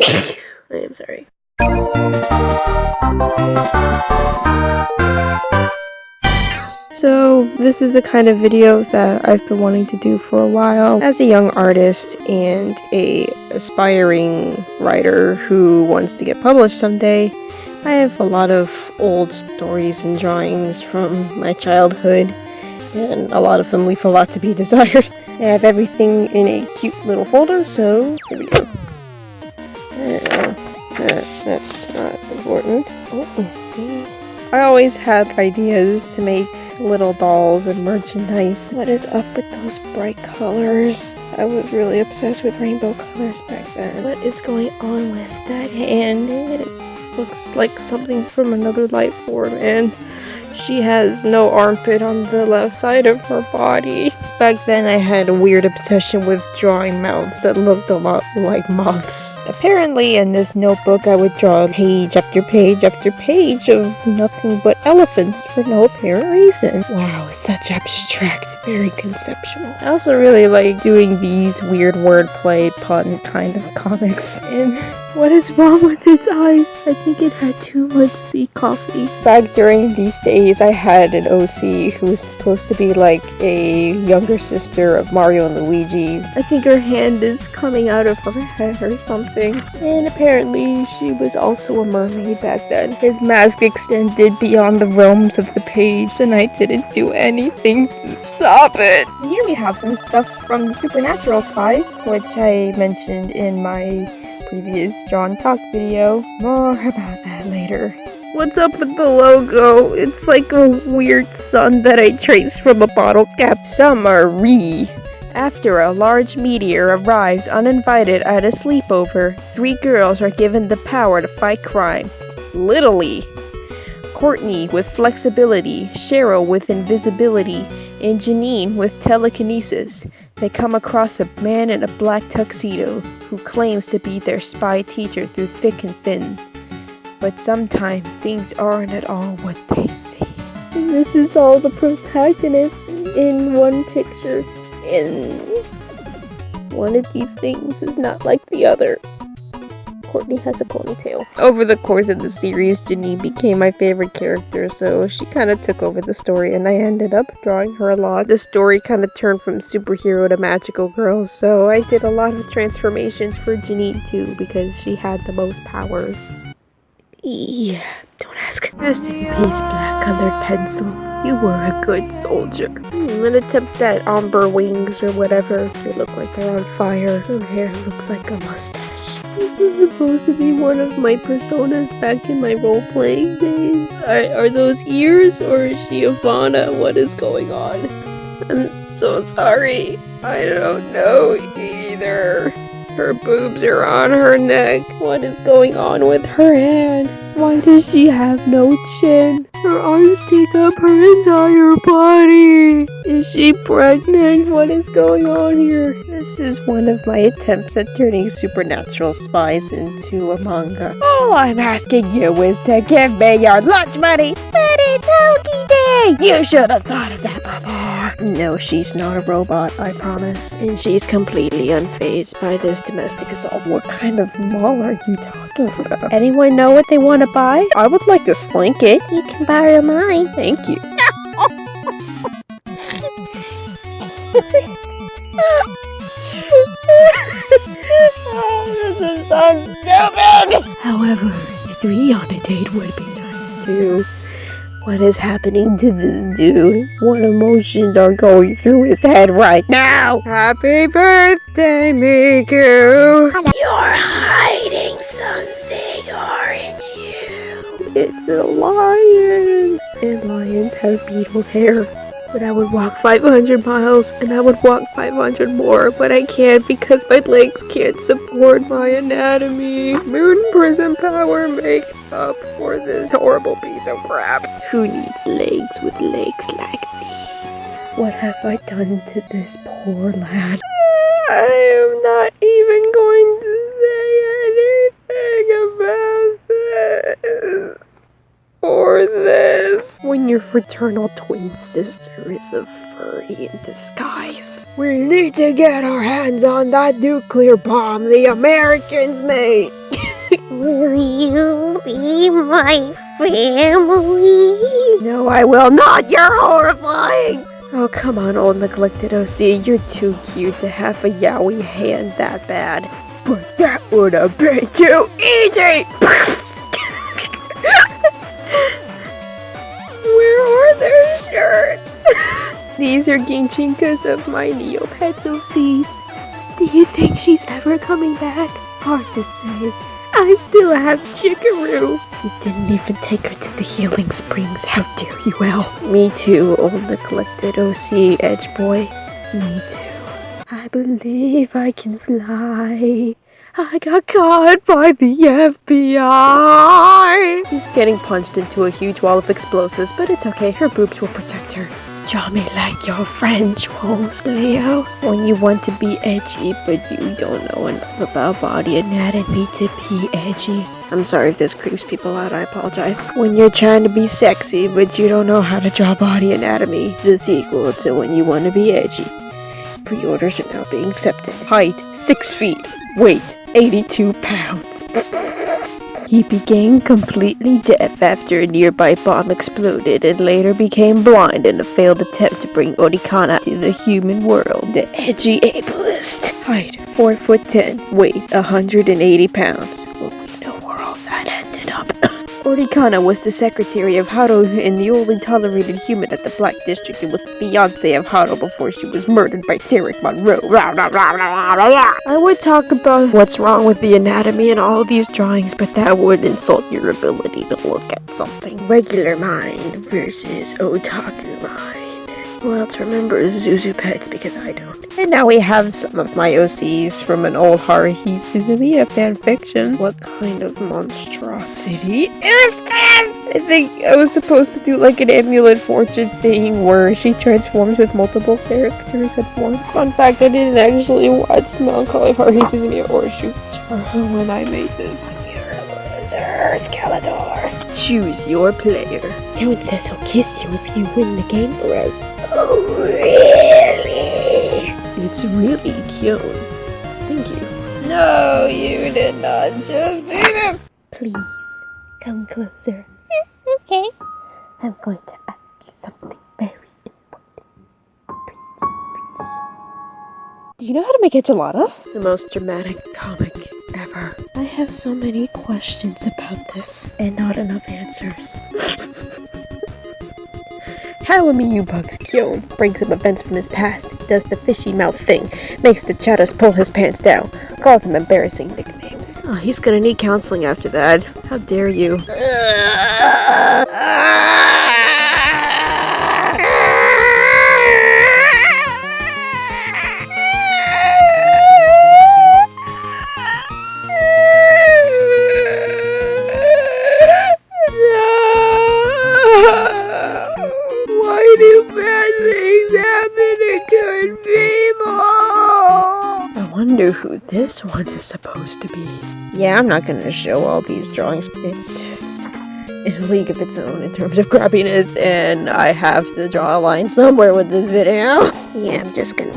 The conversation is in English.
I am sorry. So this is the kind of video that I've been wanting to do for a while. As a young artist and a aspiring writer who wants to get published someday, I have a lot of old stories and drawings from my childhood, and a lot of them leave a lot to be desired. I have everything in a cute little folder, so here we go. That's not important. What is this? I always had ideas to make little dolls and merchandise. What is up with those bright colors? I was really obsessed with rainbow colors back then. What is going on with that hand? It looks like something from another life form, and she has no armpit on the left side of her body. Back then I had a weird obsession with drawing mouths that looked a lot like moths. Apparently in this notebook I would draw page after page after page of nothing but elephants for no apparent reason. Wow, such abstract, very conceptual. I also really like doing these weird wordplay pun kind of comics. And what is wrong with its eyes? I think it had too much sea coffee. Back during these days, I had an OC who was supposed to be like a younger sister of Mario and Luigi. I think her hand is coming out of her head or something. And apparently, she was also a mermaid back then. His mask extended beyond the realms of the page, and I didn't do anything to stop it. Here we have some stuff from the Supernatural Spies, which I mentioned in my previous Drawn Talk video. More about that later. What's up with the logo? It's like a weird sun that I traced from a bottle cap. Summary. After a large meteor arrives uninvited at a sleepover, 3 girls are given the power to fight crime. Literally. Courtney with flexibility, Cheryl with invisibility, and Janine with telekinesis. They come across a man in a black tuxedo who claims to be their spy teacher through thick and thin. But sometimes things aren't at all what they seem. And this is all the protagonists in one picture. And one of these things is not like the other. Courtney has a ponytail. Over the course of the series, Janine became my favorite character, so she kind of took over the story, and I ended up drawing her a lot. The story kind of turned from superhero to magical girl, so I did a lot of transformations for Janine too, because she had the most powers. Yeah, don't ask. Rest in peace, black-colored pencil. You were a good soldier. I'm gonna attempt that ombre wings or whatever. They look like they're on fire. Her hair looks like a mustache. This is supposed to be one of my personas back in my role-playing days. Are those ears, or is she a fauna? What is going on? I'm so sorry. I don't know either. Her boobs are on her neck. What is going on with her hand? Why does she have no chin? Her arms take up her entire body. Is she pregnant? What is going on here? This is one of my attempts at turning Supernatural Spies into a manga. All I'm asking you is to give me your lunch money. But it's Hokey Day. You should have thought of that before. No, she's not a robot, I promise. And she's completely unfazed by this domestic assault. What kind of mall are you talking about? Anyone know what they want to buy? I would like to slink it. You can borrow mine. Thank you. Oh, this is so stupid! However, 3 on a date would be nice too. What is happening to this dude? What emotions are going through his head right now? Happy birthday, Miku! You're hiding something, aren't you? It's a lion! And lions have beetle's hair. But I would walk 500 miles, and I would walk 500 more, but I can't because my legs can't support my anatomy. Moon prism power make up for this horrible piece of crap. Who needs legs with legs like these? What have I done to this poor lad? I am not even going to say anything about this. Or this. When your fraternal twin sister is a furry in disguise. We need to get our hands on that nuclear bomb the Americans made. Will you be my family? No, I will not. You're horrifying. Oh, come on, old neglected OC. You're too cute to have a yaoi hand that bad. But that would have been too easy. Where are their shirts? These are Ginchinkas of my Neopets OCs. Do you think she's ever coming back? Hard to say. I still have Chickaroo. You didn't even take her to the healing springs. How dare you, El? Me too, old neglected OC Edge Boy. Me too. I believe I can fly. I got caught by the FBI. She's getting punched into a huge wall of explosives, but it's okay. Her boobs will protect her. Draw me like your French host, Leo. When you want to be edgy, but you don't know enough about body anatomy to be edgy. I'm sorry if this creeps people out, I apologize. When you're trying to be sexy, but you don't know how to draw body anatomy. The sequel to when you want to be edgy. Pre-orders are now being accepted. Height, 6 feet. Weight, 82 pounds. He became completely deaf after a nearby bomb exploded and later became blind in a failed attempt to bring Orikana to the human world. The edgy ableist. Height 4'10", weight 180 pounds. Well, we know where all that ended up. Orikana was the secretary of Haru and the only tolerated human at the Black District and was the fiancé of Haru before she was murdered by Derek Monroe. I would talk about what's wrong with the anatomy in all of these drawings, but that would insult your ability to look at something. Regular mind versus otaku mind. Who else remembers Zuzu Pets? Because I don't. And now we have some of my OCs from an old Haruhi Suzumiya fanfiction. What kind of monstrosity is this? I think I was supposed to do like an amulet fortune thing where she transforms with multiple characters at once. Fun fact, I didn't actually watch Melancholy Haruhi Suzumiya or Shuchara when I made this. You're a loser, Skeletor. Choose your player. Don't says he'll kiss you if you win the game for us. Oh, really? It's really cute. Thank you. No, you did not just say that. Please, come closer. Okay. I'm going to ask you something very important. Please. Do you know how to make enchiladas? The most dramatic comic ever. I have so many questions about this and not enough answers. How Amiyubugs Kyon brings up events from his past, does the fishy mouth thing, makes the chatters pull his pants down, calls him embarrassing nicknames. Oh, he's gonna need counseling after that. How dare you? Who this one is supposed to be. Yeah, I'm not gonna show all these drawings. It's just in a league of its own in terms of crappiness, and I have to draw a line somewhere with this video. Yeah, I'm just gonna